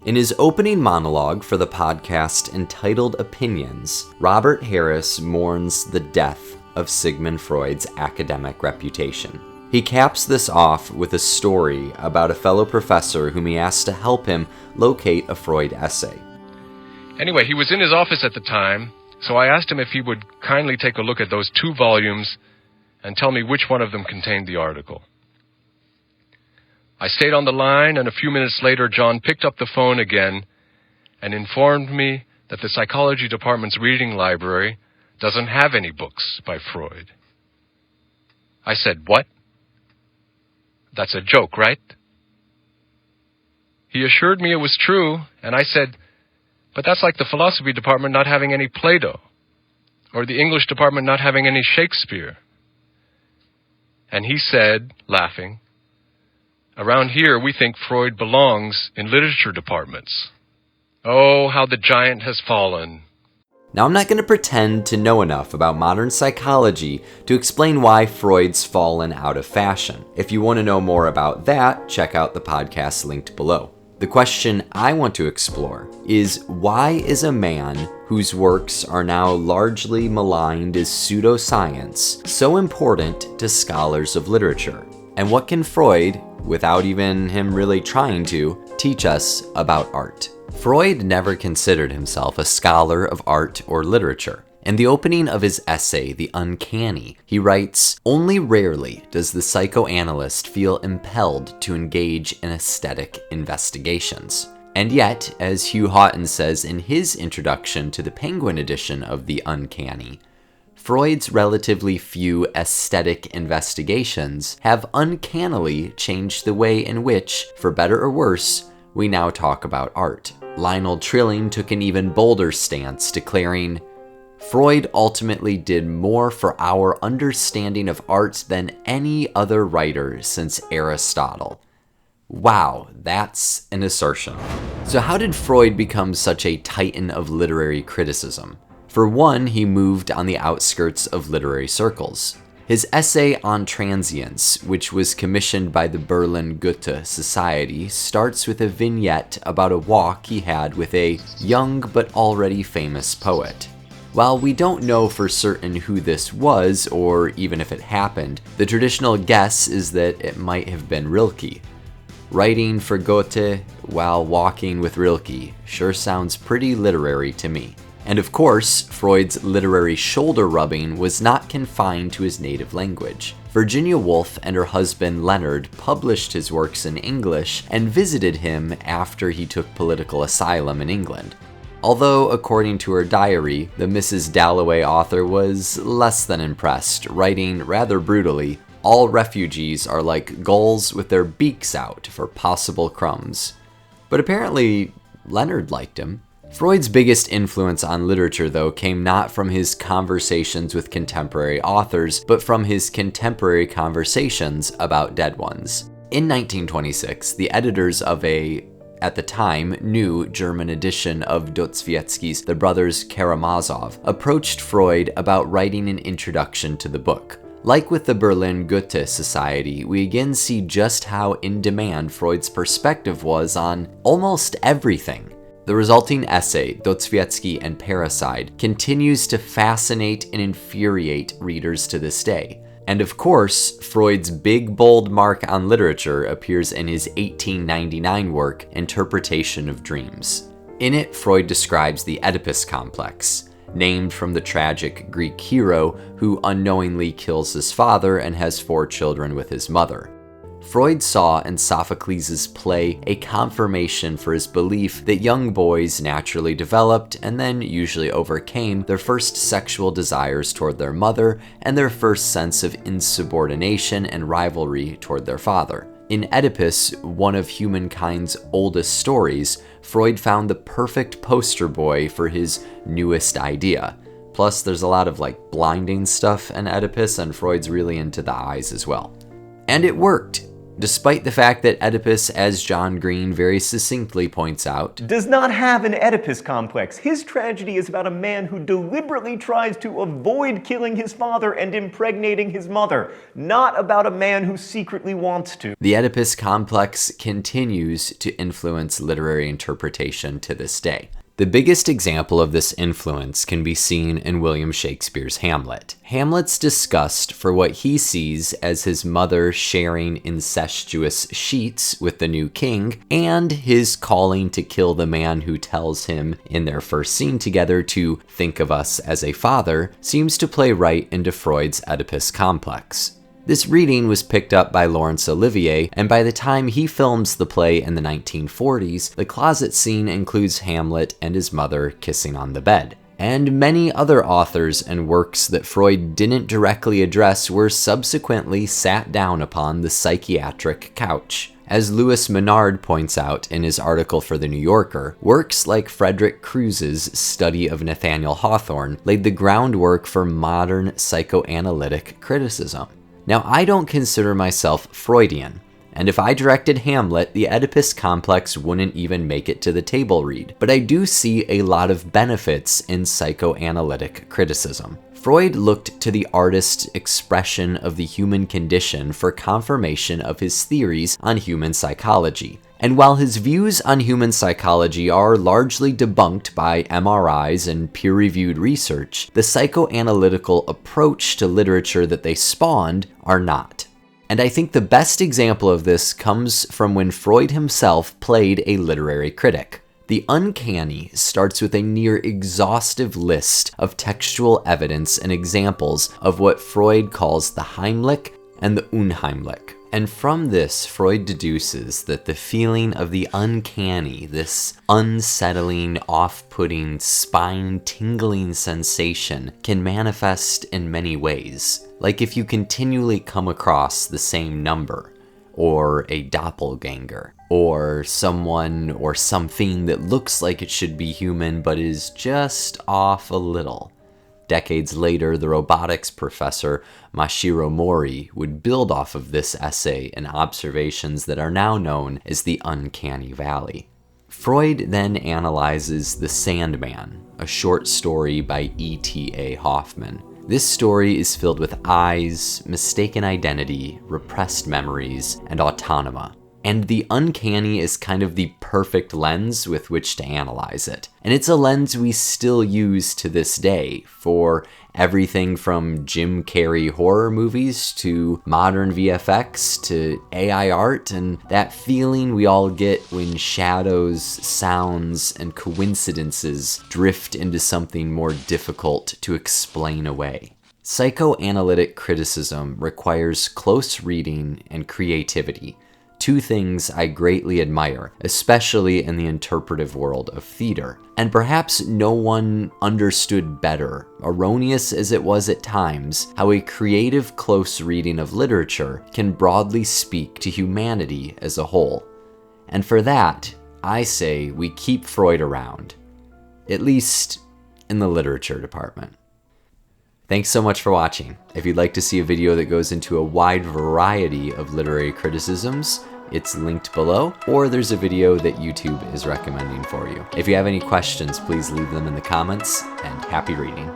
In his opening monologue for the podcast entitled Opinions, Robert Harris mourns the death of Sigmund Freud's academic reputation. He caps this off with a story about a fellow professor whom he asked to help him locate a Freud essay. Anyway, he was in his office at the time, so I asked him if he would kindly take a look at those 2 volumes and tell me which one of them contained the article. I stayed on the line, and a few minutes later, John picked up the phone again and informed me that the psychology department's reading library doesn't have any books by Freud. I said, "What? That's a joke, right?" He assured me it was true, and I said, "But that's like the philosophy department not having any Plato, or the English department not having any Shakespeare." And he said, laughing, "Around here, we think Freud belongs in literature departments. Oh, how the giant has fallen." Now, I'm not going to pretend to know enough about modern psychology to explain why Freud's fallen out of fashion. If you want to know more about that, check out the podcast linked below. The question I want to explore is, why is a man whose works are now largely maligned as pseudoscience so important to scholars of literature? And what can Freud, without even him really trying to, teach us about art? Freud never considered himself a scholar of art or literature. In the opening of his essay, The Uncanny, he writes, "Only rarely does the psychoanalyst feel impelled to engage in aesthetic investigations." And yet, as Hugh Haughton says in his introduction to the Penguin edition of The Uncanny, Freud's relatively few aesthetic investigations have uncannily changed the way in which, for better or worse, we now talk about art. Lionel Trilling took an even bolder stance, declaring, "Freud ultimately did more for our understanding of art than any other writer since Aristotle." Wow, that's an assertion. So how did Freud become such a titan of literary criticism? For one, he moved on the outskirts of literary circles. His essay on transience, which was commissioned by the Berlin Goethe Society, starts with a vignette about a walk he had with a young but already famous poet. While we don't know for certain who this was, or even if it happened, the traditional guess is that it might have been Rilke. Writing for Goethe while walking with Rilke sure sounds pretty literary to me. And of course, Freud's literary shoulder rubbing was not confined to his native language. Virginia Woolf and her husband Leonard published his works in English and visited him after he took political asylum in England. Although, according to her diary, the Mrs. Dalloway author was less than impressed, writing rather brutally, "All refugees are like gulls with their beaks out for possible crumbs." But apparently, Leonard liked him. Freud's biggest influence on literature, though, came not from his conversations with contemporary authors, but from his contemporary conversations about dead ones. In 1926, the editors of at the time, new German edition of Dostoevsky's The Brothers Karamazov approached Freud about writing an introduction to the book. Like with the Berlin Goethe Society, we again see just how in demand Freud's perspective was on almost everything. The resulting essay, Dostoevsky and Parricide, continues to fascinate and infuriate readers to this day. And of course, Freud's big bold mark on literature appears in his 1899 work, Interpretation of Dreams. In it, Freud describes the Oedipus complex, named from the tragic Greek hero who unknowingly kills his father and has 4 children with his mother. Freud saw in Sophocles' play a confirmation for his belief that young boys naturally developed and then usually overcame their first sexual desires toward their mother and their first sense of insubordination and rivalry toward their father. In Oedipus, one of humankind's oldest stories, Freud found the perfect poster boy for his newest idea. Plus, there's a lot of blinding stuff in Oedipus, and Freud's really into the eyes as well. And it worked. despite the fact that Oedipus, as John Green very succinctly points out, does not have an Oedipus complex. His tragedy is about a man who deliberately tries to avoid killing his father and impregnating his mother, not about a man who secretly wants to. The Oedipus complex continues to influence literary interpretation to this day. The biggest example of this influence can be seen in William Shakespeare's Hamlet. Hamlet's disgust for what he sees as his mother sharing incestuous sheets with the new king, and his calling to kill the man who tells him in their first scene together to think of us as a father, seems to play right into Freud's Oedipus complex. This reading was picked up by Laurence Olivier, and by the time he films the play in the 1940s, the closet scene includes Hamlet and his mother kissing on the bed. And many other authors and works that Freud didn't directly address were subsequently sat down upon the psychiatric couch. As Louis Menard points out in his article for The New Yorker, works like Frederick Crews's study of Nathaniel Hawthorne laid the groundwork for modern psychoanalytic criticism. Now, I don't consider myself Freudian, and if I directed Hamlet, the Oedipus complex wouldn't even make it to the table read, but I do see a lot of benefits in psychoanalytic criticism. Freud looked to the artist's expression of the human condition for confirmation of his theories on human psychology. And while his views on human psychology are largely debunked by MRIs and peer-reviewed research, the psychoanalytical approach to literature that they spawned are not. And I think the best example of this comes from when Freud himself played a literary critic. The Uncanny starts with a near exhaustive list of textual evidence and examples of what Freud calls the Heimlich and the Unheimlich. And from this, Freud deduces that the feeling of the uncanny, this unsettling, off-putting, spine-tingling sensation, can manifest in many ways. Like if you continually come across the same number, or a doppelganger, or someone or something that looks like it should be human but is just off a little. Decades later, the robotics professor Mashiro Mori would build off of this essay and observations that are now known as the Uncanny Valley. Freud then analyzes The Sandman, a short story by E.T.A. Hoffman. This story is filled with eyes, mistaken identity, repressed memories, and autonoma. And the uncanny is kind of the perfect lens with which to analyze it. And it's a lens we still use to this day for everything from Jim Carrey horror movies to modern VFX to AI art, and that feeling we all get when shadows, sounds, and coincidences drift into something more difficult to explain away. Psychoanalytic criticism requires close reading and creativity. Two things I greatly admire, especially in the interpretive world of theater. And perhaps no one understood better, erroneous as it was at times, how a creative close reading of literature can broadly speak to humanity as a whole. And for that, I say we keep Freud around, at least in the literature department. Thanks so much for watching. If you'd like to see a video that goes into a wide variety of literary criticisms, it's linked below, or there's a video that YouTube is recommending for you. If you have any questions, please leave them in the comments, and happy reading.